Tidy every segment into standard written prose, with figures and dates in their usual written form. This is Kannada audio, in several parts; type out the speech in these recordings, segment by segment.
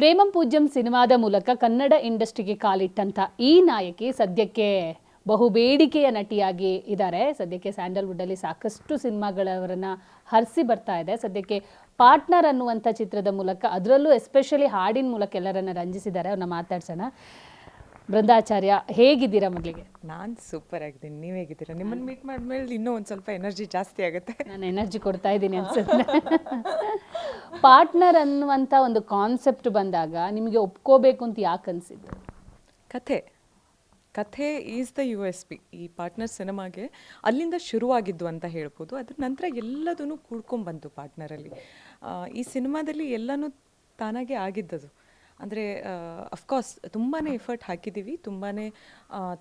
ಪ್ರೇಮಂ ಪೂಜ್ಯಂ ಸಿನಿಮಾದ ಮೂಲಕ ಕನ್ನಡ ಇಂಡಸ್ಟ್ರಿಗೆ ಕಾಲಿಟ್ಟಂಥ ಈ ನಾಯಕಿ ಸದ್ಯಕ್ಕೆ ಬಹು ಬೇಡಿಕೆಯ ನಟಿಯಾಗಿ ಇದ್ದಾರೆ. ಸದ್ಯಕ್ಕೆ ಸ್ಯಾಂಡಲ್ವುಡ್ಡಲ್ಲಿ ಸಾಕಷ್ಟು ಸಿನಿಮಾಗಳವರನ್ನು ಹರಿಸಿ ಬರ್ತಾ ಇದೆ. ಸದ್ಯಕ್ಕೆ ಪಾರ್ಟ್ನರ್ ಅನ್ನುವಂಥ ಚಿತ್ರದ ಮೂಲಕ, ಅದರಲ್ಲೂ ಎಸ್ಪೆಷಲಿ ಹಾಡಿನ ಮೂಲಕ ಎಲ್ಲರನ್ನ ರಂಜಿಸಿದ್ದಾರೆ. ಅವ್ರನ್ನ ಮಾತಾಡ್ಸೋಣ. ಬೃಂದಾಚಾರ್ಯ, ಹೇಗಿದ್ದೀರಾ ಮಗಳಿಗೆ? ನಾನು ಸೂಪರ್ ಆಗಿದ್ದೀನಿ. ನೀವು ಹೇಗಿದ್ದೀರಾ? ನಿಮ್ಮನ್ನು ಮೀಟ್ ಮಾಡಿದ್ಮೇಲೆ ಇನ್ನೂ ಒಂದು ಸ್ವಲ್ಪ ಎನರ್ಜಿ ಜಾಸ್ತಿ ಆಗುತ್ತೆ. ನಾನು ಎನರ್ಜಿ ಕೊಡ್ತಾ ಇದ್ದೀನಿ ಅನ್ಸುತ್ತೆ. ಪಾರ್ಟ್ನರ್ ಅನ್ನುವಂಥ ಒಂದು ಕಾನ್ಸೆಪ್ಟ್ ಬಂದಾಗ ನಿಮಗೆ ಒಪ್ಕೋಬೇಕು ಅಂತ ಯಾಕೆ ಅನಿಸಿದ್ದು? ಕಥೆ ಈಸ್ ದ USP. ಈ ಪಾರ್ಟ್ನರ್ ಸಿನಿಮಾಗೆ ಅಲ್ಲಿಂದ ಶುರುವಾಗಿದ್ದು ಅಂತ ಹೇಳ್ಬೋದು. ಅದ್ರ ನಂತರ ಎಲ್ಲದೂ ಕೂಡ್ಕೊಂಡ್ಬಂತು ಪಾರ್ಟ್ನರಲ್ಲಿ. ಈ ಸಿನಿಮಾದಲ್ಲಿ ಎಲ್ಲನೂ ತಾನಾಗೆ ಆಗಿದ್ದದು. ಅಂದರೆ ಅಫ್ಕೋರ್ಸ್ ತುಂಬಾ ಎಫರ್ಟ್ ಹಾಕಿದ್ದೀವಿ, ತುಂಬಾ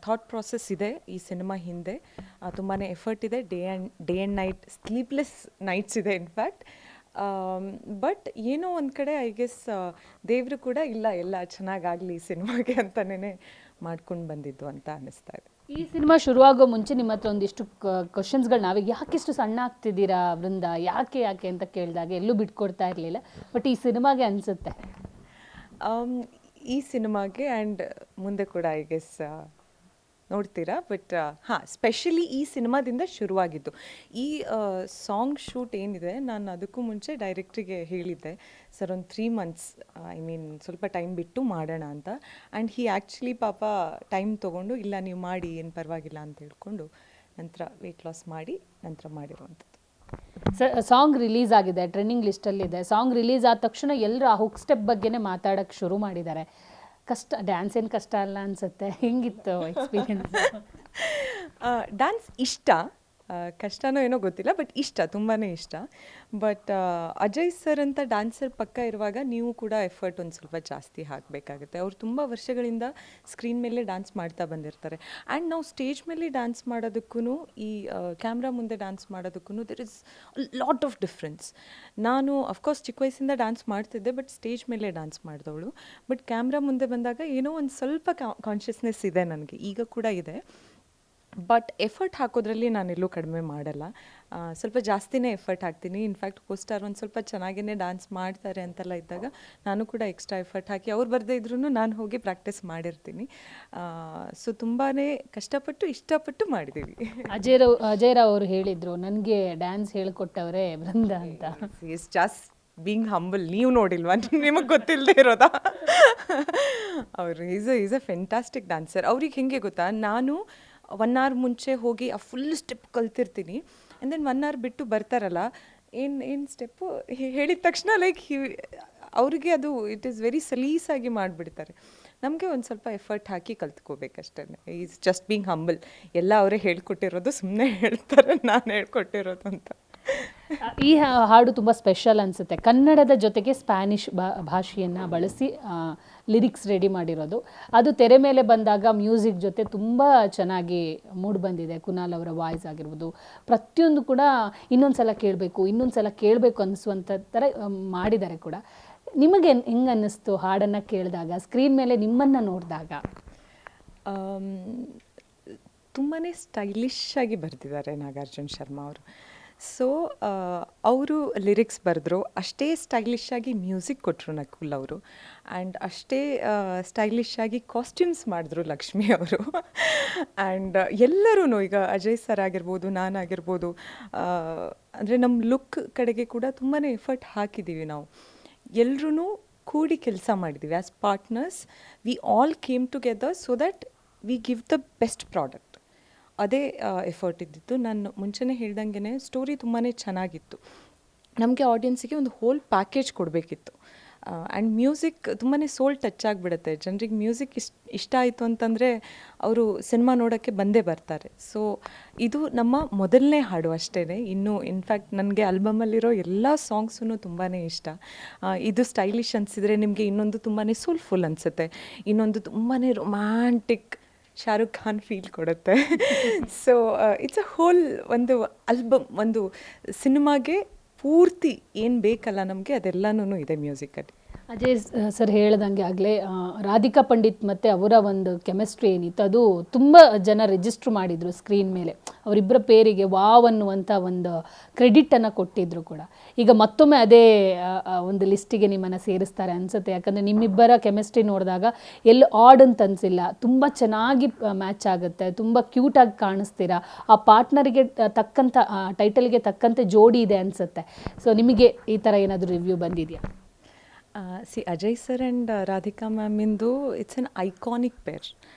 ಥಾಟ್ ಪ್ರಾಸೆಸ್ ಇದೆ ಈ ಸಿನಿಮಾ ಹಿಂದೆ, ತುಂಬಾ ಎಫರ್ಟ್ ಇದೆ. Day and night, sleepless nights ಇದೆ ಇನ್ಫ್ಯಾಕ್ಟ್. ಬಟ್ ಏನೋ ಒಂದು ಕಡೆ ಐ ಗೆಸ್ ದೇವರು ಕೂಡ ಎಲ್ಲ ಚೆನ್ನಾಗಾಗಲಿ ಈ ಸಿನಿಮಾಗೆ ಅಂತಲೇ ಮಾಡ್ಕೊಂಡು ಬಂದಿದ್ದು ಅಂತ ಅನ್ನಿಸ್ತಾ ಇದೆ. ಈ ಸಿನಿಮಾ ಶುರುವಾಗೋ ಮುಂಚೆ ನಿಮ್ಮ ಹತ್ರ ಒಂದಿಷ್ಟು ಕ್ವಶನ್ಸ್ಗಳು, ನಾವೀಗ ಯಾಕಿಷ್ಟು ಸಣ್ಣ ಆಗ್ತಿದ್ದೀರಾ ವೃಂದ, ಯಾಕೆ ಅಂತ ಕೇಳಿದಾಗ ಎಲ್ಲೂ ಬಿಟ್ಕೊಡ್ತಾ ಇರಲಿಲ್ಲ. ಬಟ್ ಈ ಸಿನಿಮಾಗೆ ಅನಿಸುತ್ತೆ, ಈ ಸಿನಿಮಾಗೆ ಆ್ಯಂಡ್ ಮುಂದೆ ಕೂಡ ಐ ಗೆಸ್ ನೋಡ್ತೀರಾ. ಬಟ್ ಸ್ಪೆಷಲಿ ಈ ಸಿನಿಮಾದಿಂದ ಶುರುವಾಗಿದ್ದು. ಈ ಸಾಂಗ್ ಶೂಟ್ ಏನಿದೆ, ನಾನು ಅದಕ್ಕೂ ಮುಂಚೆ ಡೈರೆಕ್ಟ್ರಿಗೆ ಹೇಳಿದ್ದೆ, ಸರ್ ಒಂದು 3 months ಸ್ವಲ್ಪ ಟೈಮ್ ಬಿಟ್ಟು ಮಾಡೋಣ ಅಂತ. ಆ್ಯಂಡ್ ಆ್ಯಕ್ಚುಲಿ ಪಾಪ ಟೈಮ್ ತೊಗೊಂಡು, ಇಲ್ಲ ನೀವು ಮಾಡಿ, ಏನು ಪರವಾಗಿಲ್ಲ ಅಂತ ಹೇಳ್ಕೊಂಡು ನಂತರ ವೆಯ್ಟ್ ಲಾಸ್ ಮಾಡಿ ನಂತರ ಮಾಡಿರುವಂಥದ್ದು. ಸಾಂಗ್ ರಿಲೀಸ್ ಆಗಿದೆ, ಟ್ರೆಂಡಿಂಗ್ ಲಿಸ್ಟಲ್ಲಿದೆ. ಸಾಂಗ್ ರಿಲೀಸ್ ಆದ ತಕ್ಷಣ ಎಲ್ಲರೂ ಆ ಹುಕ್ ಸ್ಟೆಪ್ ಬಗ್ಗೆನೇ ಮಾತಾಡೋಕ್ಕೆ ಶುರು ಮಾಡಿದ್ದಾರೆ. ಕಷ್ಟ, ಡ್ಯಾನ್ಸ್ ಏನು ಕಷ್ಟ ಅಲ್ಲ ಅನ್ಸುತ್ತೆ. ಹೆಂಗಿತ್ತು ಎಕ್ಸ್ಪೀರಿಯನ್ಸ್? ಡ್ಯಾನ್ಸ್ ಇಷ್ಟ, ಕಷ್ಟನೋ ಏನೋ ಗೊತ್ತಿಲ್ಲ, ಬಟ್ ಇಷ್ಟ, ತುಂಬಾ ಇಷ್ಟ. ಬಟ್ ಅಜಯ್ ಸರ್ ಅಂತ ಡ್ಯಾನ್ಸರ್ ಪಕ್ಕ ಇರುವಾಗ ನೀವು ಕೂಡ ಎಫರ್ಟ್ ಒಂದು ಸ್ವಲ್ಪ ಜಾಸ್ತಿ ಹಾಕಬೇಕಾಗುತ್ತೆ. ಅವ್ರು ತುಂಬ ವರ್ಷಗಳಿಂದ ಸ್ಕ್ರೀನ್ ಮೇಲೆ ಡ್ಯಾನ್ಸ್ ಮಾಡ್ತಾ ಬಂದಿರ್ತಾರೆ. ಆ್ಯಂಡ್ ನಾವು ಸ್ಟೇಜ್ ಮೇಲೆ ಡ್ಯಾನ್ಸ್ ಮಾಡೋದಕ್ಕೂ ಈ ಕ್ಯಾಮ್ರಾ ಮುಂದೆ ಡ್ಯಾನ್ಸ್ ಮಾಡೋದಕ್ಕೂ there is lot of difference. ನಾನು ಅಫ್ಕೋರ್ಸ್ ಚಿಕ್ಕ ವಯಸ್ಸಿಂದ ಡ್ಯಾನ್ಸ್ ಮಾಡ್ತಿದ್ದೆ, ಬಟ್ ಸ್ಟೇಜ್ ಮೇಲೆ ಡ್ಯಾನ್ಸ್ ಮಾಡಿದವಳು. ಬಟ್ ಕ್ಯಾಮ್ರಾ ಮುಂದೆ ಬಂದಾಗ ಏನೋ ಒಂದು ಸ್ವಲ್ಪ ಕಾನ್ಷಿಯಸ್ನೆಸ್ ಇದೆ ನನಗೆ, ಈಗ ಕೂಡ ಇದೆ. ಬಟ್ ಎಫರ್ಟ್ ಹಾಕೋದ್ರಲ್ಲಿ ನಾನೆಲ್ಲೂ ಕಡಿಮೆ ಮಾಡಲ್ಲ, ಸ್ವಲ್ಪ ಜಾಸ್ತಿನೇ ಎಫರ್ಟ್ ಹಾಕ್ತೀನಿ. ಇನ್ಫ್ಯಾಕ್ಟ್ ಕೋಸ್ಟಾರ್ ಒಂದು ಸ್ವಲ್ಪ ಚೆನ್ನಾಗೇ ಡ್ಯಾನ್ಸ್ ಮಾಡ್ತಾರೆ ಅಂತೆಲ್ಲ ಇದ್ದಾಗ ನಾನು ಕೂಡ ಎಕ್ಸ್ಟ್ರಾ ಎಫರ್ಟ್ ಹಾಕಿ, ಅವ್ರು ಬರದೇ ಇದ್ರೂ ನಾನು ಹೋಗಿ ಪ್ರಾಕ್ಟೀಸ್ ಮಾಡಿರ್ತೀನಿ. ಸೊ ತುಂಬಾ ಕಷ್ಟಪಟ್ಟು ಇಷ್ಟಪಟ್ಟು ಮಾಡಿದ್ದೀವಿ. ಅಜಯ್ ರಾವ್ ಅವರು ಹೇಳಿದರು, ನನಗೆ ಡ್ಯಾನ್ಸ್ ಹೇಳ್ಕೊಟ್ಟವ್ರೆ ವೃಂದ ಅಂತ. Is just being humble. ನೀವು ನೋಡಿಲ್ವಾ? ನಿಮಗೆ ಗೊತ್ತಿಲ್ಲದೆ ಇರೋದಾ? ಅವರು ಈಸ್ ಅ ಫೆಂಟಾಸ್ಟಿಕ್ ಡ್ಯಾನ್ಸರ್. ಅವ್ರಿಗೆ ಹೇಗೆ ಗೊತ್ತಾ, ನಾನು 1 hour ಮುಂಚೆ ಹೋಗಿ ಆ ಫುಲ್ ಸ್ಟೆಪ್ ಕಲ್ತಿರ್ತೀನಿ. ಆ್ಯಂಡ್ ದೆನ್ 1 hour ಬಿಟ್ಟು ಬರ್ತಾರಲ್ಲ, ಏನು ಸ್ಟೆಪ್ಪು ಹೇಳಿದ ತಕ್ಷಣ ಅವ್ರಿಗೆ ಅದು ಇಟ್ ಈಸ್ ವೆರಿ ಸಲೀಸಾಗಿ ಮಾಡಿಬಿಡ್ತಾರೆ. ನಮಗೆ ಒಂದು ಸ್ವಲ್ಪ ಎಫರ್ಟ್ ಹಾಕಿ ಕಲ್ತ್ಕೋಬೇಕಷ್ಟೇ. Is just being humble. ಎಲ್ಲ ಅವರೇ ಹೇಳ್ಕೊಟ್ಟಿರೋದು, ಸುಮ್ಮನೆ ಹೇಳ್ತಾರೆ ನಾನು ಹೇಳ್ಕೊಟ್ಟಿರೋದು ಅಂತ. ಈ ಹಾಡು ತುಂಬ ಸ್ಪೆಷಲ್ ಅನಿಸುತ್ತೆ. ಕನ್ನಡದ ಜೊತೆಗೆ ಸ್ಪ್ಯಾನಿಷ್ ಭಾಷೆಯನ್ನು ಬಳಸಿ ಲಿರಿಕ್ಸ್ ರೆಡಿ ಮಾಡಿರೋದು. ಅದು ತೆರೆ ಮೇಲೆ ಬಂದಾಗ ಮ್ಯೂಸಿಕ್ ಜೊತೆ ತುಂಬ ಚೆನ್ನಾಗಿ ಮೂಡ್ ಬಂದಿದೆ. ಕುನಾಲ್ ಅವರ ವಾಯ್ಸ್ ಆಗಿರ್ಬೋದು, ಪ್ರತಿಯೊಂದು ಕೂಡ ಇನ್ನೊಂದು ಸಲ ಕೇಳಬೇಕು ಅನ್ನಿಸುವಂಥ ಥರ ಮಾಡಿದ್ದಾರೆ ಕೂಡ. ನಿಮಗೆ ಹೆಂಗೆ ಅನ್ನಿಸ್ತು ಹಾಡನ್ನು ಕೇಳಿದಾಗ, ಸ್ಕ್ರೀನ್ ಮೇಲೆ ನಿಮ್ಮನ್ನು ನೋಡಿದಾಗ? ತುಂಬಾ ಸ್ಟೈಲಿಶ್ ಆಗಿ ಬರೆದಿದ್ದಾರೆ ನಾಗಾರ್ಜುನ ಶರ್ಮಾ ಅವರು. ಸೊ ಅವರು ಲಿರಿಕ್ಸ್ ಬರೆದ್ರು, ಅಷ್ಟೇ ಸ್ಟೈಲಿಶ್ ಆಗಿ ಮ್ಯೂಸಿಕ್ ಕೊಟ್ಟರು ನಕುಲ್ ಅವರು. ಆ್ಯಂಡ್ ಅಷ್ಟೇ ಸ್ಟೈಲಿಶ್ ಆಗಿ ಕಾಸ್ಟ್ಯೂಮ್ಸ್ ಮಾಡಿದ್ರು ಲಕ್ಷ್ಮಿ ಅವರು. ಆ್ಯಂಡ್ ಎಲ್ಲರೂ, ಈಗ ಅಜಯ್ ಸರ್ ಆಗಿರ್ಬೋದು, ನಾನಾಗಿರ್ಬೋದು, ಅಂದರೆ ನಮ್ಮ ಲುಕ್ ಕಡೆಗೆ ಕೂಡ ತುಂಬಾ ಎಫರ್ಟ್ ಹಾಕಿದ್ದೀವಿ ನಾವು. ಎಲ್ಲರೂ ಕೂಡಿ ಕೆಲಸ ಮಾಡಿದ್ದೀವಿ. As partners we all came together so that we give the best product. ಅದೇ ಎಫರ್ಟ್ ಇದ್ದಿತ್ತು. ನಾನು ಮುಂಚೆನೇ ಹೇಳ್ದಂಗೆ ಸ್ಟೋರಿ ತುಂಬಾ ಚೆನ್ನಾಗಿತ್ತು. ನಮಗೆ ಆಡಿಯನ್ಸಿಗೆ ಒಂದು ಹೋಲ್ ಪ್ಯಾಕೇಜ್ ಕೊಡಬೇಕಿತ್ತು. ಆ್ಯಂಡ್ ಮ್ಯೂಸಿಕ್ ತುಂಬಾ ಸೋಲ್ ಟಚ್ ಆಗಿಬಿಡುತ್ತೆ. ಜನರಿಗೆ ಮ್ಯೂಸಿಕ್ ಇಷ್ಟ ಆಯಿತು ಅಂತಂದರೆ ಅವರು ಸಿನಿಮಾ ನೋಡೋಕ್ಕೆ ಬಂದೇ ಬರ್ತಾರೆ. ಸೊ ಇದು ನಮ್ಮ ಮೊದಲನೇ ಹಾಡು ಅಷ್ಟೇ. ಇನ್ನು ಇನ್ಫ್ಯಾಕ್ಟ್ ನನಗೆ ಆಲ್ಬಮಲ್ಲಿರೋ ಎಲ್ಲ ಸಾಂಗ್ಸೂ ತುಂಬಾ ಇಷ್ಟ. ಇದು ಸ್ಟೈಲಿಶ್ ಅನಿಸಿದರೆ ನಿಮಗೆ ಇನ್ನೊಂದು ತುಂಬಾ ಸೋಲ್ಫುಲ್ ಅನಿಸುತ್ತೆ, ಇನ್ನೊಂದು ತುಂಬಾ ರೊಮ್ಯಾಂಟಿಕ್ ಶಾರುಖ್ ಖಾನ್ ಫೀಲ್ ಕೊಡುತ್ತೆ. ಸೊ ಇಟ್ಸ್ ಅ ಹೋಲ್ ಒಂದು ಆಲ್ಬಮ್, ಒಂದು ಸಿನಿಮಾಗೆ ಪೂರ್ತಿ ಏನು ಬೇಕಲ್ಲ ನಮಗೆ, ಅದೆಲ್ಲನೂ ಇದೆ ಮ್ಯೂಸಿಕಲ್ಲಿ. ಅಜಯ್ ಸರ್ ಹೇಳ್ದಂಗೆ ಆಗಲೇ ರಾಧಿಕಾ ಪಂಡಿತ್ ಮತ್ತು ಅವರ ಒಂದು ಕೆಮಿಸ್ಟ್ರಿ ಏನಿತ್ತು ಅದು ತುಂಬ ಜನ ರಿಜಿಸ್ಟ್ರ್ ಮಾಡಿದರು ಸ್ಕ್ರೀನ್ ಮೇಲೆ. ಅವರಿಬ್ಬರ ಪೇರಿಗೆ ವಾವ್ ಅನ್ನುವಂಥ ಒಂದು ಕ್ರೆಡಿಟನ್ನು ಕೊಟ್ಟಿದ್ದರು ಕೂಡ. ಈಗ ಮತ್ತೊಮ್ಮೆ ಅದೇ ಒಂದು ಲಿಸ್ಟಿಗೆ ನಿಮ್ಮನ್ನು ಸೇರಿಸ್ತಾರೆ ಅನಿಸುತ್ತೆ. ಯಾಕಂದರೆ ನಿಮ್ಮಿಬ್ಬರ ಕೆಮಿಸ್ಟ್ರಿ ನೋಡಿದಾಗ ಎಲ್ಲಿ ಆಡ್ ಅಂತ ಅನಿಸಿಲ್ಲ, ತುಂಬ ಚೆನ್ನಾಗಿ ಮ್ಯಾಚ್ ಆಗುತ್ತೆ, ತುಂಬ ಕ್ಯೂಟಾಗಿ ಕಾಣಿಸ್ತೀರಾ. ಆ ಪಾರ್ಟ್ನರಿಗೆ ತಕ್ಕಂಥ ಟೈಟಲ್ಗೆ ತಕ್ಕಂತೆ ಜೋಡಿ ಇದೆ ಅನಿಸುತ್ತೆ. ಸೊ ನಿಮಗೆ ಈ ಥರ ಏನಾದರೂ ರಿವ್ಯೂ ಬಂದಿದೆಯಾ? ಅಜಯ್ ಸರ್ ಆ್ಯಂಡ್ ರಾಧಿಕಾ ಮ್ಯಾಮಿಂದು it's an iconic pair.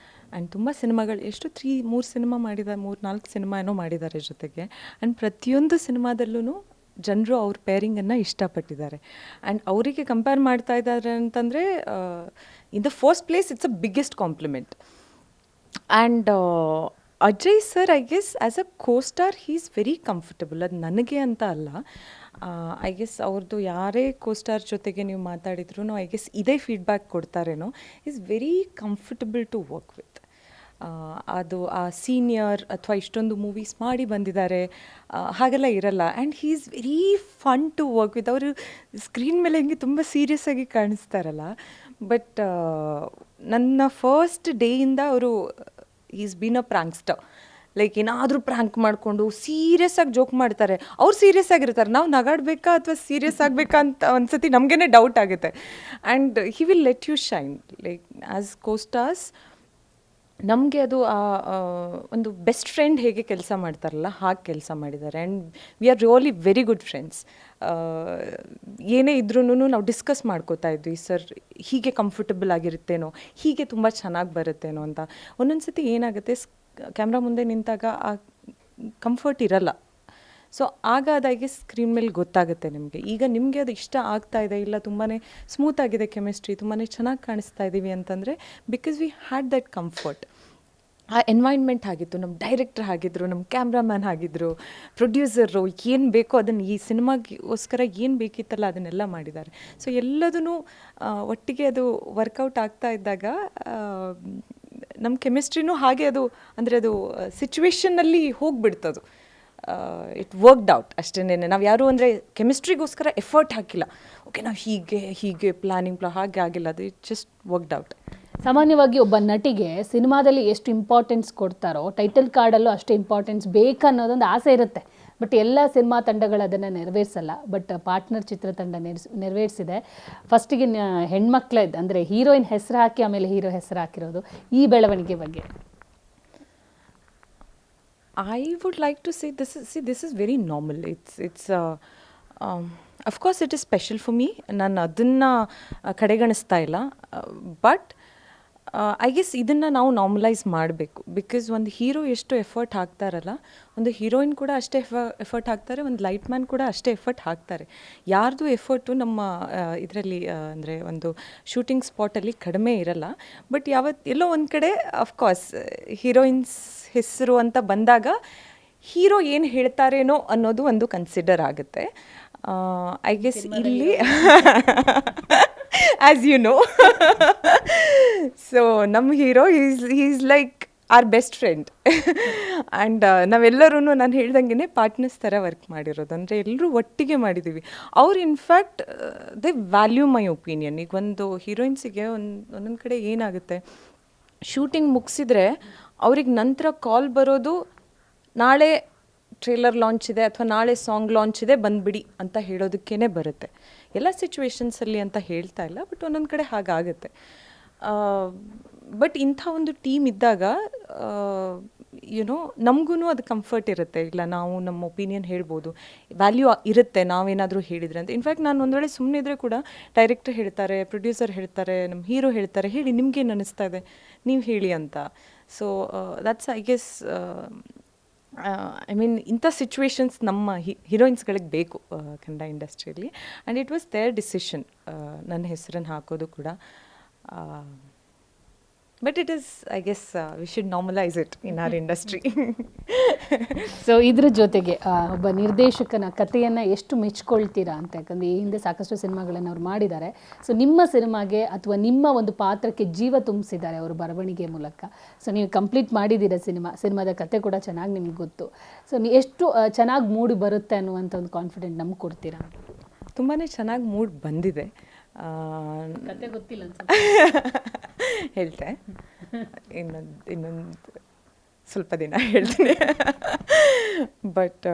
And ತುಂಬ ಸಿನಿಮಾಗಳು ಎಷ್ಟು 3 ಸಿನಿಮಾ ಮಾಡಿದ್ದಾರೆ, 3-4 ಸಿನಿಮಾ ಏನೋ ಮಾಡಿದ್ದಾರೆ ಜೊತೆಗೆ. ಆ್ಯಂಡ್ ಪ್ರತಿಯೊಂದು ಸಿನಿಮಾದಲ್ಲೂ ಜನರು ಅವ್ರ ಪೇರಿಂಗನ್ನು ಇಷ್ಟಪಟ್ಟಿದ್ದಾರೆ. ಆ್ಯಂಡ್ ಅವರಿಗೆ ಕಂಪೇರ್ ಮಾಡ್ತಾ ಇದ್ದಾರೆ ಅಂತಂದರೆ in the first place it's a biggest compliment. And Ajay sir I guess as a co-star he is very comfortable. ಅದು ನನಗೆ ಅಂತ ಅಲ್ಲ, ಐ ಗೆಸ್ ಅವ್ರದ್ದು ಯಾರೇ ಕೋ-ಸ್ಟಾರ್ ಜೊತೆಗೆ ನೀವು ಮಾತಾಡಿದ್ರು ಐ ಗೆಸ್ ಇದೇ ಫೀಡ್ಬ್ಯಾಕ್ ಕೊಡ್ತಾರೇನೋ, is very comfortable to work with. ಅದು ಆ ಸೀನಿಯರ್ ಅಥವಾ ಇಷ್ಟೊಂದು ಮೂವೀಸ್ ಮಾಡಿ ಬಂದಿದ್ದಾರೆ ಹಾಗೆಲ್ಲ ಇರಲ್ಲ. And he is very fun to work with. ಅವರು ಸ್ಕ್ರೀನ್ ಮೇಲೆ ಹಿಂಗೆ ತುಂಬ ಸೀರಿಯಸ್ ಆಗಿ ಕಾಣಿಸ್ತಾರಲ್ಲ, ಬಟ್ ನನ್ನ ಫಸ್ಟ್ ಡೇಯಿಂದ ಅವರು ಈಸ್ ಬೀನ್ ಅ ಪ್ರಾಂಕ್ಸ್ಟರ್. ಲೈಕ್ ಏನಾದರೂ ಪ್ರ್ಯಾಂಕ್ ಮಾಡಿಕೊಂಡು ಸೀರಿಯಸ್ ಆಗಿ ಜೋಕ್ ಮಾಡ್ತಾರೆ. ಅವ್ರು ಸೀರಿಯಸ್ ಆಗಿರ್ತಾರೆ, ನಾವು ನಗಾಡಬೇಕಾ ಅಥವಾ ಸೀರಿಯಸ್ ಆಗಬೇಕಾ ಅಂತ ಒಂದ್ಸತಿ ನಮಗೇ ಡೌಟ್ ಆಗುತ್ತೆ. And he will let you shine. Like as co-stars ನಮಗೆ ಅದು ಒಂದು ಬೆಸ್ಟ್ ಫ್ರೆಂಡ್ ಹೇಗೆ ಕೆಲಸ ಮಾಡ್ತಾರಲ್ಲ ಹಾಗೆ ಕೆಲಸ ಮಾಡಿದ್ದಾರೆ. And we are really very good friends. ಏನೇ ಇದ್ರೂ ನಾವು ಡಿಸ್ಕಸ್ ಮಾಡ್ಕೋತಾ ಇದ್ವಿ, ಸರ್ ಹೀಗೆ ಕಂಫರ್ಟಬಲ್ ಆಗಿರುತ್ತೇನೋ, ಹೀಗೆ ತುಂಬ ಚೆನ್ನಾಗಿ ಬರುತ್ತೇನೋ ಅಂತ. ಒಂದೊಂದು ಸತಿ ಏನಾಗುತ್ತೆ, ಕ್ಯಾಮ್ರಾ ಮುಂದೆ ನಿಂತಾಗ ಆ ಕಂಫರ್ಟ್ ಇರಲ್ಲ. ಸೊ ಆಗ ಅದಾಗಿ ಸ್ಕ್ರೀನ್ ಮೇಲೆ ಗೊತ್ತಾಗುತ್ತೆ ನಿಮಗೆ. ಈಗ ನಿಮಗೆ ಅದು ಇಷ್ಟ ಆಗ್ತಾ ಇದೆ, ಇಲ್ಲ ತುಂಬಾ ಸ್ಮೂತ್ ಆಗಿದೆ ಕೆಮಿಸ್ಟ್ರಿ, ತುಂಬಾ ಚೆನ್ನಾಗಿ ಕಾಣಿಸ್ತಾ ಇದ್ದೀವಿ ಅಂತಂದರೆ because we had that comfort. ಆ ಎನ್ವೈರ್ನ್ಮೆಂಟ್ ಆಗಿತ್ತು, ನಮ್ಮ ಡೈರೆಕ್ಟರ್ ಆಗಿದ್ದರು, ನಮ್ಮ ಕ್ಯಾಮ್ರಾಮ್ಯಾನ್ ಆಗಿದ್ದರು, ಪ್ರೊಡ್ಯೂಸರು, ಏನು ಬೇಕೋ ಅದನ್ನು ಈ ಸಿನಿಮಾಗೋಸ್ಕರ ಏನು ಬೇಕಿತ್ತಲ್ಲ ಅದನ್ನೆಲ್ಲ ಮಾಡಿದ್ದಾರೆ. ಸೊ ಎಲ್ಲದೂ ಒಟ್ಟಿಗೆ ಅದು ವರ್ಕೌಟ್ ಆಗ್ತಾ ಇದ್ದಾಗ ನಮ್ಮ ಕೆಮಿಸ್ಟ್ರಿನೂ ಹಾಗೆ ಅದು ಅಂದರೆ ಅದು ಸಿಚುವೇಷನ್ನಲ್ಲಿ ಹೋಗಿಬಿಡ್ತದು. ಇಟ್ ವರ್ಕ್ಡ್ ಔಟ್ ಅಷ್ಟೇನೆ. ನಾವು ಯಾರು ಅಂದರೆ ಕೆಮಿಸ್ಟ್ರಿಗೋಸ್ಕರ ಎಫರ್ಟ್ ಹಾಕಿಲ್ಲ, ಓಕೆ ನಾವು ಹೀಗೆ ಪ್ಲ್ಯಾನಿಂಗ್ ಹಾಗೆ ಆಗಿಲ್ಲ, ಅದು ಇಟ್ ಜಸ್ಟ್ ವರ್ಕ್ಡ್ ಔಟ್. ಸಾಮಾನ್ಯವಾಗಿ ಒಬ್ಬ ನಟಿಗೆ ಸಿನಿಮಾದಲ್ಲಿ ಎಷ್ಟು ಇಂಪಾರ್ಟೆನ್ಸ್ ಕೊಡ್ತಾರೋ ಟೈಟಲ್ ಕಾರ್ಡಲ್ಲೂ ಅಷ್ಟೇ ಇಂಪಾರ್ಟೆನ್ಸ್ ಬೇಕನ್ನೋದೊಂದು ಆಸೆ ಇರುತ್ತೆ. ಬಟ್ ಎಲ್ಲ ಸಿನಿಮಾ ತಂಡಗಳು ಅದನ್ನು ನೆರವೇರಿಸಲ್ಲ. ಬಟ್ ಪಾರ್ಟ್ನರ್ ಚಿತ್ರತಂಡ ನೆರವೇರಿಸಿದೆ. ಫಸ್ಟಿಗೆ ಹೆಣ್ಮಕ್ಳದ್ದು ಅಂದರೆ ಹೀರೋಯಿನ್ ಹೆಸರು ಹಾಕಿ ಆಮೇಲೆ ಹೀರೋ ಹೆಸರು ಹಾಕಿರೋದು, ಈ ಬೆಳವಣಿಗೆ ಬಗ್ಗೆ I would like to say this is very normal. It's of course it is special for me. ನಾನು ಅದನ್ನು ಕಡೆಗಣಿಸ್ತಾ ಇಲ್ಲ. ಬಟ್ ಐ ಗೆಸ್ ಇದನ್ನು ನಾವು ನಾರ್ಮಲೈಸ್ ಮಾಡಬೇಕು. ಬಿಕಾಸ್ ಒಂದು ಹೀರೋ ಎಷ್ಟು ಎಫರ್ಟ್ ಹಾಕ್ತಾರಲ್ಲ, ಒಂದು ಹೀರೋಯಿನ್ ಕೂಡ ಅಷ್ಟೇ ಎಫರ್ಟ್ ಹಾಕ್ತಾರೆ, ಒಂದು ಲೈಟ್ ಮ್ಯಾನ್ ಕೂಡ ಅಷ್ಟೇ ಎಫರ್ಟ್ ಹಾಕ್ತಾರೆ. ಯಾರ್ದು ಎಫರ್ಟು ನಮ್ಮ ಇದರಲ್ಲಿ ಅಂದರೆ ಒಂದು ಶೂಟಿಂಗ್ ಸ್ಪಾಟಲ್ಲಿ ಕಡಿಮೆ ಇರಲ್ಲ. ಬಟ್ ಎಲ್ಲೋ ಒಂದು ಕಡೆ ಅಫ್ಕೋರ್ಸ್ ಹೀರೋಯಿನ್ಸ್ ಹೆಸರು ಅಂತ ಬಂದಾಗ ಹೀರೋ ಏನು ಹೇಳ್ತಾರೇನೋ ಅನ್ನೋದು ಒಂದು ಕನ್ಸಿಡರ್ ಆಗುತ್ತೆ. ಐ ಗೆಸ್ ಇಲ್ಲಿ ಆ್ಯಸ್ ಯು ನೋ, ಸೊ ನಮ್ಮ hero is like our best friend. And ನಾವೆಲ್ಲರೂ ನಾನು ಹೇಳ್ದಂಗೆ ಪಾರ್ಟ್ನರ್ಸ್ ಥರ ವರ್ಕ್ ಮಾಡಿರೋದು, ಅಂದರೆ ಎಲ್ಲರೂ ಒಟ್ಟಿಗೆ ಮಾಡಿದ್ದೀವಿ. ಅವ್ರು in fact they value my opinion. ಈಗ ಒಂದು ಹೀರೋಯಿನ್ಸಿಗೆ ಒಂದೊಂದು ಕಡೆ ಏನಾಗುತ್ತೆ, ಶೂಟಿಂಗ್ ಮುಗಿಸಿದ್ರೆ ಅವ್ರಿಗೆ ನಂತರ ಕಾಲ್ ಬರೋದು ನಾಳೆ ಟ್ರೇಲರ್ ಲಾಂಚ್ ಇದೆ ಅಥವಾ ನಾಳೆ ಸಾಂಗ್ ಲಾಂಚ್ ಇದೆ ಬಂದುಬಿಡಿ ಅಂತ ಹೇಳೋದಕ್ಕೇ ಬರುತ್ತೆ. ಎಲ್ಲ ಸಿಚುವೇಶನ್ಸಲ್ಲಿ ಅಂತ ಹೇಳ್ತಾ ಇಲ್ಲ, ಬಟ್ ಒಂದೊಂದು ಕಡೆ ಹಾಗಾಗುತ್ತೆ. ಬಟ್ ಇಂಥ ಒಂದು ಟೀಮ್ ಇದ್ದಾಗ ಯುನೋ ನಮಗೂ ಅದು ಕಂಫರ್ಟ್ ಇರುತ್ತೆ. ಇಲ್ಲ ನಾವು ನಮ್ಮ ಒಪಿನಿಯನ್ ಹೇಳ್ಬೋದು, ವ್ಯಾಲ್ಯೂ ಇರುತ್ತೆ ನಾವೇನಾದರೂ ಹೇಳಿದರೆ ಅಂತ. ಇನ್ಫ್ಯಾಕ್ಟ್ ನಾನು ಒಂದು ವೇಳೆ ಸುಮ್ಮನೆ ಇದ್ದರೆ ಕೂಡ ಡೈರೆಕ್ಟರ್ ಹೇಳ್ತಾರೆ, ಪ್ರೊಡ್ಯೂಸರ್ ಹೇಳ್ತಾರೆ, ನಮ್ಮ ಹೀರೋ ಹೇಳ್ತಾರೆ, ಹೇಳಿ ನಿಮ್ಗೇನು ಅನ್ನಿಸ್ತಾ ಇದೆ ನೀವು ಹೇಳಿ ಅಂತ. So that's I guess I mean ಇಂಥ ಸಿಚುವೇಶನ್ಸ್ ನಮ್ಮ ಹೀರೋಯಿನ್ಸ್ಗಳಿಗೆ ಬೇಕು ಕನ್ನಡ ಇಂಡಸ್ಟ್ರಿಯಲ್ಲಿ. And it was their decision ನನ್ನ ಹೆಸರನ್ನು ಹಾಕೋದು ಕೂಡ. But it is I guess we should normalise it in our industry. So ಇದ್ರ ಜೊತೆಗೆ ಒಬ್ಬ ನಿರ್ದೇಶಕನ ಕಥೆಯನ್ನು ಎಷ್ಟು ಮೆಚ್ಕೊಳ್ತೀರಾ ಅಂತ, ಯಾಕಂದರೆ ಈ ಹಿಂದೆ ಸಾಕಷ್ಟು ಸಿನಿಮಾಗಳನ್ನು ಅವ್ರು ಮಾಡಿದ್ದಾರೆ. ಸೊ ನಿಮ್ಮ ಸಿನಿಮಾಗೆ ಅಥವಾ ನಿಮ್ಮ ಒಂದು ಪಾತ್ರಕ್ಕೆ ಜೀವ ತುಂಬಿಸಿದ್ದಾರೆ ಅವರು ಬರವಣಿಗೆ ಮೂಲಕ. ಸೊ ನೀವು ಕಂಪ್ಲೀಟ್ ಮಾಡಿದ್ದೀರ ಸಿನಿಮಾದ ಕತೆ ಕೂಡ ಚೆನ್ನಾಗಿ ನಿಮ್ಗೆ ಗೊತ್ತು. ಸೊ ನೀವು ಎಷ್ಟು ಚೆನ್ನಾಗಿ ಮೂಡಿ ಬರುತ್ತೆ ಅನ್ನುವಂಥ ಒಂದು ಕಾನ್ಫಿಡೆಂಟ್ ನಮ್ಗೆ ಕೊಡ್ತೀರಾ? ತುಂಬಾ ಚೆನ್ನಾಗಿ ಮೂಡ್ ಬಂದಿದೆ. ಕತೆ ಗೊತ್ತಿಲ್ಲ ಹೇಳ್ತೆ, ಇನ್ನೊಂದು ಸ್ವಲ್ಪ ದಿನ ಹೇಳ್ತೀನಿ. ಬಟ್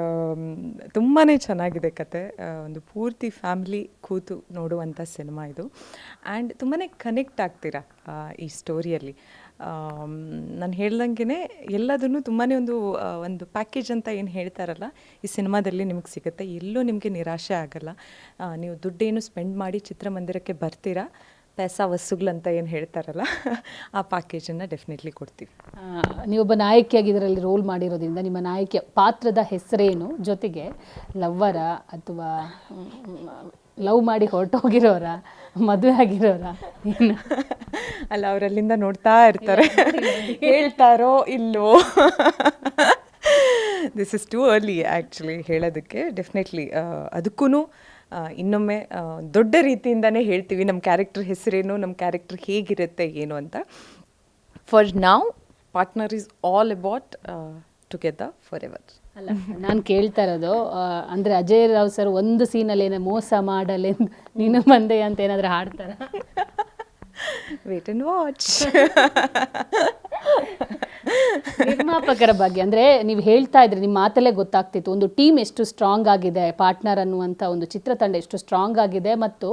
ತುಂಬಾ ಚೆನ್ನಾಗಿದೆ ಕತೆ. ಒಂದು ಪೂರ್ತಿ ಫ್ಯಾಮಿಲಿ ಕೂತು ನೋಡುವಂಥ ಸಿನಿಮಾ ಇದು. ಆ್ಯಂಡ್ ತುಂಬಾ ಕನೆಕ್ಟ್ ಆಗ್ತೀರಾ ಈ ಸ್ಟೋರಿಯಲ್ಲಿ. ನಾನು ಹೇಳ್ದಂಗೆ ಎಲ್ಲದನ್ನು ತುಂಬಾ ಒಂದು ಪ್ಯಾಕೇಜ್ ಅಂತ ಏನು ಹೇಳ್ತಾರಲ್ಲ, ಈ ಸಿನಿಮಾದಲ್ಲಿ ನಿಮಗೆ ಸಿಗುತ್ತೆ. ಎಲ್ಲೂ ನಿಮಗೆ ನಿರಾಶೆ ಆಗಲ್ಲ. ನೀವು ದುಡ್ಡೇನು ಸ್ಪೆಂಡ್ ಮಾಡಿ ಚಿತ್ರಮಂದಿರಕ್ಕೆ ಬರ್ತೀರಾ, ಪೈಸಾ ವಸೂಲ್ ಏನು ಹೇಳ್ತಾರಲ್ಲ, ಆ ಪ್ಯಾಕೇಜನ್ನು ಡೆಫಿನೆಟ್ಲಿ ಕೊಡ್ತೀವಿ. ನೀವೊಬ್ಬ ನಾಯಕಿಯಾಗಿ ಇದರಲ್ಲಿ ರೋಲ್ ಮಾಡಿರೋದ್ರಿಂದ ನಿಮ್ಮ ನಾಯಕಿಯ ಪಾತ್ರದ ಹೆಸರೇನು, ಜೊತೆಗೆ ಲವ್ವರ ಅಥವಾ ಲವ್ ಮಾಡಿ ಹೊರಟೋಗಿರೋರ, ಮದುವೆ ಆಗಿರೋರ ಏನು? ಅಲ್ಲ, ಅವರಲ್ಲಿಂದ ನೋಡ್ತಾ ಇರ್ತಾರೆ, ಹೇಳ್ತಾರೋ ಇಲ್ಲವೋ. This is too early actually ಹೇಳೋದಕ್ಕೆ. ಡೆಫಿನೆಟ್ಲಿ ಅದಕ್ಕೂ ಇನ್ನೊಮ್ಮೆ ದೊಡ್ಡ ರೀತಿಯಿಂದನೇ ಹೇಳ್ತೀವಿ ನಮ್ಮ ಕ್ಯಾರೆಕ್ಟರ್ ಹೆಸರೇನು, ನಮ್ಮ ಕ್ಯಾರೆಕ್ಟರ್ ಹೇಗಿರುತ್ತೆ ಏನು ಅಂತ. ಫಾರ್ ನಾವ್ partner is all about together for ever. ಅಲ್ಲ, ನಾನು ಕೇಳ್ತಾ ಇರೋದು ಅಂದರೆ ಅಜಯ್ ರಾವ್ ಸರ್ ಒಂದು ಸೀನಲ್ಲಿ ಏನೋ ಮೋಸ ಮಾಡಲೆಂದು ನೀನು ಬಂದೆ ಅಂತ ಏನಾದರೂ ಹಾಡ್ತಾರ? Wait and watch. ನಿರ್ಮಾಪಕರ ಬಗ್ಗೆ ಅಂದರೆ ನೀವು ಹೇಳ್ತಾ ಇದ್ರಿ, ನಿಮ್ಮ ಮಾತಲ್ಲೇ ಗೊತ್ತಾಗ್ತಿತ್ತು ಒಂದು ಟೀಮ್ ಎಷ್ಟು ಸ್ಟ್ರಾಂಗ್ ಆಗಿದೆ, ಪಾರ್ಟ್ನರ್ ಅನ್ನುವಂಥ ಒಂದು ಚಿತ್ರತಂಡ ಎಷ್ಟು ಸ್ಟ್ರಾಂಗ್ ಆಗಿದೆ ಮತ್ತು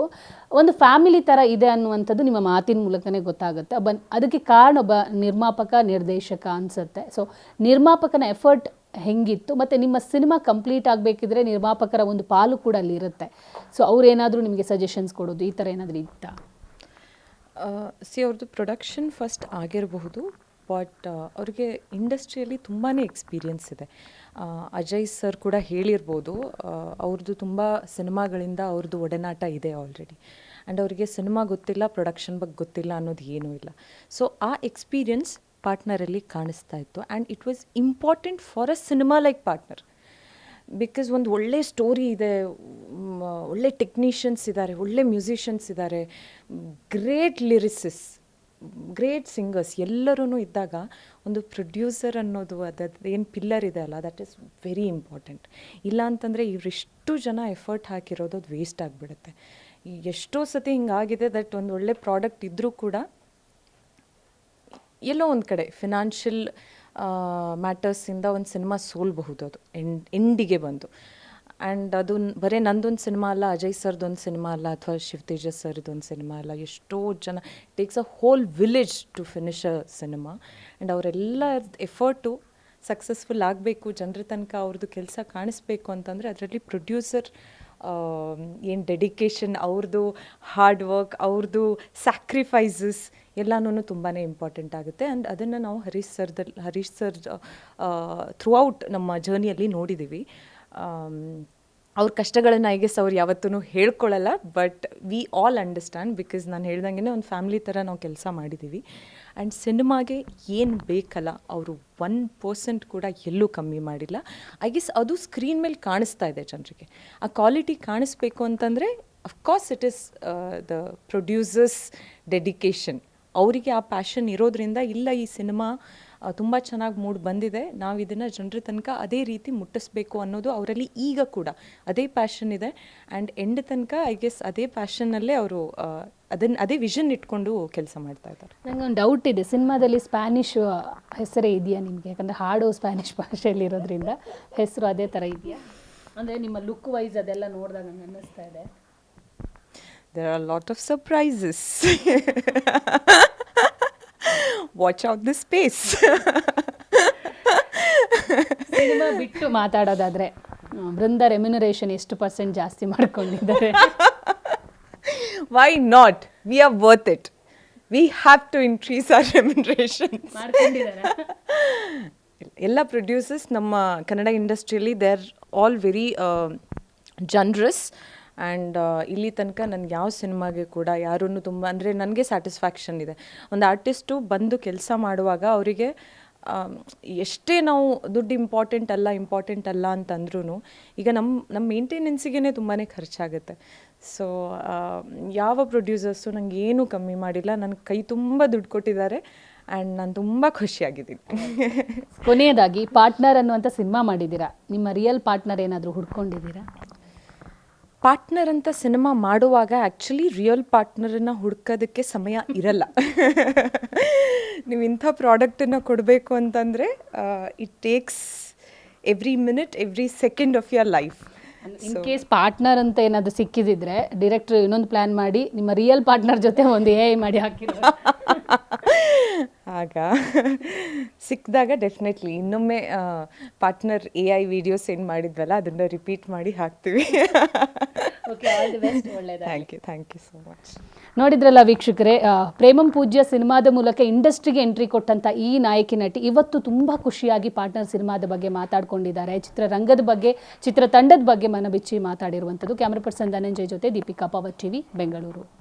ಒಂದು ಫ್ಯಾಮಿಲಿ ಥರ ಇದೆ ಅನ್ನುವಂಥದ್ದು ನಿಮ್ಮ ಮಾತಿನ ಮೂಲಕನೇ ಗೊತ್ತಾಗುತ್ತೆ. ಅದಕ್ಕೆ ಕಾರಣ ಒಬ್ಬ ನಿರ್ಮಾಪಕ, ನಿರ್ದೇಶಕ ಅನಿಸುತ್ತೆ. ಸೊ ನಿರ್ಮಾಪಕನ ಎಫರ್ಟ್ ಹೆಂಗಿತ್ತು, ಮತ್ತು ನಿಮ್ಮ ಸಿನಿಮಾ ಕಂಪ್ಲೀಟ್ ಆಗಬೇಕಿದ್ರೆ ನಿರ್ಮಾಪಕರ ಒಂದು ಪಾಲು ಕೂಡ ಅಲ್ಲಿ ಇರುತ್ತೆ. ಸೊ ಅವ್ರೇನಾದರೂ ನಿಮಗೆ ಸಜೆಷನ್ಸ್ ಕೊಡೋದು ಈ ಥರ ಏನಾದರೂ ಇತ್ತಾ? ಅವ್ರದ್ದು ಪ್ರೊಡಕ್ಷನ್ ಫಸ್ಟ್ ಆಗಿರಬಹುದು, ಬಟ್ ಅವ್ರಿಗೆ ಇಂಡಸ್ಟ್ರಿಯಲ್ಲಿ ತುಂಬಾ ಎಕ್ಸ್ಪೀರಿಯನ್ಸ್ ಇದೆ. ಅಜಯ್ ಸರ್ ಕೂಡ ಹೇಳಿರ್ಬೋದು, ಅವ್ರದ್ದು ತುಂಬ ಸಿನಿಮಾಗಳಿಂದ ಅವ್ರದ್ದು ಒಡನಾಟ ಇದೆ ಆಲ್ರೆಡಿ. ಆ್ಯಂಡ್ ಅವರಿಗೆ ಸಿನಿಮಾ ಗೊತ್ತಿಲ್ಲ, ಪ್ರೊಡಕ್ಷನ್ ಬಗ್ಗೆ ಗೊತ್ತಿಲ್ಲ ಅನ್ನೋದು ಏನೂ ಇಲ್ಲ. ಸೊ ಆ ಎಕ್ಸ್ಪೀರಿಯನ್ಸ್ ಪಾರ್ಟ್ನರಲ್ಲಿ ಕಾಣಿಸ್ತಾ ಇತ್ತು. And it was important for a cinema like partner. Because ಒಂದು ಒಳ್ಳೆ ಸ್ಟೋರಿ ಇದೆ, ಒಳ್ಳೆ ಟೆಕ್ನಿಷಿಯನ್ಸ್ ಇದ್ದಾರೆ, ಒಳ್ಳೆ ಮ್ಯೂಸಿಷಿಯನ್ಸ್ ಇದ್ದಾರೆ, ಗ್ರೇಟ್ ಲಿರಿಸಿಸ್, ಗ್ರೇಟ್ ಸಿಂಗರ್ಸ್ ಎಲ್ಲರೂ ಇದ್ದಾಗ ಒಂದು ಪ್ರೊಡ್ಯೂಸರ್ ಅನ್ನೋದು ಏನು ಪಿಲ್ಲರ್ ಇದೆ ಅಲ್ಲ, ದಟ್ ಈಸ್ ವೆರಿ ಇಂಪಾರ್ಟೆಂಟ್. ಇಲ್ಲ ಅಂತಂದರೆ ಇವರಿಷ್ಟು ಜನ ಎಫರ್ಟ್ ಹಾಕಿರೋದು ಅದು ವೇಸ್ಟ್ ಆಗಿಬಿಡುತ್ತೆ. ಎಷ್ಟೋ ಸತಿ ಹಿಂಗಾಗಿದೆ ದಟ್ ಒಂದು ಒಳ್ಳೆ ಪ್ರಾಡಕ್ಟ್ ಇದ್ದರೂ ಕೂಡ ಎಲ್ಲೋ ಒಂದು ಕಡೆ ಫಿನಾನ್ಷಿಯಲ್ ಮ್ಯಾಟರ್ಸಿಂದ ಒಂದು ಸಿನಿಮಾ ಸೋಲ್ಬಹುದು ಅದು ಎಂಡಿಗೆ ಬಂದು. ಆ್ಯಂಡ್ ಅದು ಬರೀ ನಂದೊಂದು ಸಿನಿಮಾ ಅಲ್ಲ, ಅಜಯ್ ಸರ್ದೊಂದು ಸಿನಿಮಾ ಅಲ್ಲ, ಅಥವಾ ಶಿವತೇಜ ಸರ್ದೊಂದು ಸಿನಿಮಾ ಅಲ್ಲ, ಎಷ್ಟೋ ಜನ takes a whole village to finish a cinema. And ಅವರೆಲ್ಲ ಎಫರ್ಟು ಸಕ್ಸಸ್ಫುಲ್ ಆಗಬೇಕು, ಜನರ ತನಕ ಅವ್ರದ್ದು ಕೆಲಸ ಕಾಣಿಸ್ಬೇಕು ಅಂತಂದರೆ ಅದರಲ್ಲಿ ಪ್ರೊಡ್ಯೂಸರ್ ಏನು ಡೆಡಿಕೇಶನ್, ಅವ್ರದ್ದು ಹಾರ್ಡ್ ವರ್ಕ್, ಅವ್ರದ್ದು ಸ್ಯಾಕ್ರಿಫೈಸಸ್ ಎಲ್ಲನೂ ತುಂಬಾ ಇಂಪಾರ್ಟೆಂಟ್ ಆಗುತ್ತೆ. ಆ್ಯಂಡ್ ಅದನ್ನು ನಾವು ಹರೀಶ್ ಸರ್ ಥ್ರೂ ಔಟ್ ನಮ್ಮ ಜರ್ನಿಯಲ್ಲಿ ನೋಡಿದ್ದೀವಿ. ಅವ್ರ ಕಷ್ಟಗಳನ್ನು ಐ ಗೆಸ್ ಅವ್ರು ಯಾವತ್ತೂ ಹೇಳ್ಕೊಳ್ಳಲ್ಲ, but we all understand. Because ನಾನು ಹೇಳ್ದಂಗೆ ಒಂದು ಫ್ಯಾಮಿಲಿ ಥರ ನಾವು ಕೆಲಸ ಮಾಡಿದ್ದೀವಿ. ಆ್ಯಂಡ್ ಸಿನಿಮಾಗೆ ಏನು ಬೇಕಲ್ಲ ಅವರು 1% ಕೂಡ ಎಲ್ಲೂ ಕಮ್ಮಿ ಮಾಡಿಲ್ಲ. ಐ ಗೆಸ್ ಅದು ಸ್ಕ್ರೀನ್ ಮೇಲೆ ಕಾಣಿಸ್ತಾ ಇದೆ ಜನರಿಗೆ. ಆ ಕ್ವಾಲಿಟಿ ಕಾಣಿಸ್ಬೇಕು ಅಂತಂದರೆ of course it is the producers dedication. ಅವರಿಗೆ ಆ ಪ್ಯಾಷನ್ ಇರೋದ್ರಿಂದ ಇಲ್ಲ ಈ ಸಿನಿಮಾ ತುಂಬ ಚೆನ್ನಾಗಿ ಮೂಡ್ ಬಂದಿದೆ, ನಾವು ಇದನ್ನು ಜನರ ತನಕ ಅದೇ ರೀತಿ ಮುಟ್ಟಿಸ್ಬೇಕು ಅನ್ನೋದು ಅವರಲ್ಲಿ ಈಗ ಕೂಡ ಅದೇ ಪ್ಯಾಷನ್ ಇದೆ. ಆ್ಯಂಡ್ ಎಂಡ್ ತನಕ ಐ ಗೆಸ್ ಅದೇ ಪ್ಯಾಷನ್ನಲ್ಲೇ ಅವರು ಅದೇ ವಿಷನ್ ಇಟ್ಕೊಂಡು ಕೆಲಸ ಮಾಡ್ತಾ ಇದ್ದಾರೆ. ನನಗೆ ಒಂದು ಡೌಟ್ ಇದೆ, ಸಿನಿಮಾದಲ್ಲಿ ಸ್ಪ್ಯಾನಿಷ್ ಹೆಸರೇ ಇದೆಯಾ ನಿಮಗೆ? ಯಾಕಂದರೆ ಹಾಡು ಸ್ಪ್ಯಾನಿಷ್ ಭಾಷೆಯಲ್ಲಿ ಇರೋದ್ರಿಂದ ಹೆಸರು ಅದೇ ಥರ ಇದೆಯಾ? ಅಂದರೆ ನಿಮ್ಮ ಲುಕ್ ವೈಸ್ ಅದೆಲ್ಲ ನೋಡಿದಾಗ ನಂಗೆ ಅನ್ನಿಸ್ತಾ ಇದೆ. There are a lot of surprises. Watch out the space. Cinema ಬಿಟ್ಟು ಮಾತಾಡೋದಾದರೆ ಬೃಂದ ರೆಮ್ಯುನರೇಷನ್ ಎಷ್ಟು % ಜಾಸ್ತಿ ಮಾಡ್ಕೊಂಡಿದ್ದಾರೆ? Why not? We are worth it. We have to increase our remuneration. ಮಾಡ್ಕೊಂಡಿದ್ದಾರೆ. ಎಲ್ಲ ಪ್ರೊಡ್ಯೂಸರ್ಸ್ ನಮ್ಮ ಕನ್ನಡ ಇಂಡಸ್ಟ್ರಿಯಲ್ಲಿ they are all very generous. And ಇಲ್ಲಿ ತನಕ ನನಗೆ ಯಾವ ಸಿನಿಮಾಗೆ ಕೂಡ ಯಾರೂ ತುಂಬ ಅಂದರೆ ನನಗೆ ಸ್ಯಾಟಿಸ್ಫ್ಯಾಕ್ಷನ್ ಇದೆ. ಒಂದು ಆರ್ಟಿಸ್ಟು ಬಂದು ಕೆಲಸ ಮಾಡುವಾಗ ಅವರಿಗೆ ಎಷ್ಟೇ ನಾವು ದುಡ್ಡು ಇಂಪಾರ್ಟೆಂಟ್ ಅಲ್ಲ ಅಂತಂದ್ರೂ ಈಗ ನಮ್ಮ ಮೇಂಟೆನೆನ್ಸಿಗೆ ತುಂಬಾ ಖರ್ಚಾಗುತ್ತೆ. ಸೊ ಯಾವ ಪ್ರೊಡ್ಯೂಸರ್ಸು ನನಗೆ ಏನೂ ಕಮ್ಮಿ ಮಾಡಿಲ್ಲ, ನನಗೆ ಕೈ ತುಂಬ ದುಡ್ಡು ಕೊಟ್ಟಿದ್ದಾರೆ. ಆ್ಯಂಡ್ ನಾನು ತುಂಬ ಖುಷಿಯಾಗಿದ್ದೀನಿ. ಕೊನೆಯದಾಗಿ ಪಾರ್ಟ್ನರ್ ಅನ್ನುವಂಥ ಸಿನಿಮಾ ಮಾಡಿದ್ದೀರಾ, ನಿಮ್ಮ ರಿಯಲ್ ಪಾರ್ಟ್ನರ್ ಏನಾದರೂ ಹುಡ್ಕೊಂಡಿದ್ದೀರಾ? ಪಾರ್ಟ್ನರ್ ಅಂತ ಸಿನಿಮಾ ಮಾಡುವಾಗ ಆ್ಯಕ್ಚುಲಿ ರಿಯಲ್ ಪಾರ್ಟ್ನರನ್ನು ಹುಡ್ಕೋದಕ್ಕೆ ಸಮಯ ಇರಲ್ಲ. ನೀವು ಇಂಥ ಪ್ರಾಡಕ್ಟನ್ನು ಕೊಡಬೇಕು ಅಂತಂದರೆ it takes every minute every second half your life. In case partner ಅಂತ ಏನಾದರೂ ಸಿಕ್ಕಿದಿದ್ರೆ ಡೈರೆಕ್ಟ್ರು ಇನ್ನೊಂದು ಪ್ಲ್ಯಾನ್ ಮಾಡಿ ನಿಮ್ಮ ರಿಯಲ್ ಪಾರ್ಟ್ನರ್ ಜೊತೆ ಒಂದು AI ಮಾಡಿ ಹಾಕಿರೋ ಆಗ ಸಿಕ್ಕಿದಾಗ ಡೆಫಿನೆಟ್ಲಿ ಇನ್ನೊಮ್ಮೆ ಪಾರ್ಟ್ನರ್ AI ವಿಡಿಯೋ ಸೆಂಡ್ ಮಾಡಿದ್ವಲ್ಲ ಅದನ್ನು ರಿಪೀಟ್ ಮಾಡಿ ಹಾಕ್ತೀವಿ. Okay, all the best. ಒಳ್ಳೆಯದಾಗಲಿ. Thank you so much. ನೋಡಿದ್ರಲ್ಲ ವೀಕ್ಷಕರೇ, ಪ್ರೇಮಂ ಪೂಜ್ಯ ಸಿನಿಮಾದ ಮೂಲಕ ಇಂಡಸ್ಟ್ರಿಗೆ ಎಂಟ್ರಿ ಕೊಟ್ಟಂಥ ಈ ನಾಯಕಿ ನಟಿ ಇವತ್ತು ತುಂಬ ಖುಷಿಯಾಗಿ ಪಾರ್ಟ್ನರ್ ಸಿನಿಮಾದ ಬಗ್ಗೆ ಮಾತಾಡ್ಕೊಂಡಿದ್ದಾರೆ. ಚಿತ್ರರಂಗದ ಬಗ್ಗೆ, ಚಿತ್ರತಂಡದ ಬಗ್ಗೆ ಮನಬಿಚ್ಚಿ ಮಾತಾಡಿರುವಂಥದ್ದು. ಕ್ಯಾಮ್ರಾ ಪರ್ಸನ್ ಧನಂಜಯ್ ಜೊತೆ ದೀಪಿಕಾ, ಪವರ್ ಟಿವಿ, ಬೆಂಗಳೂರು.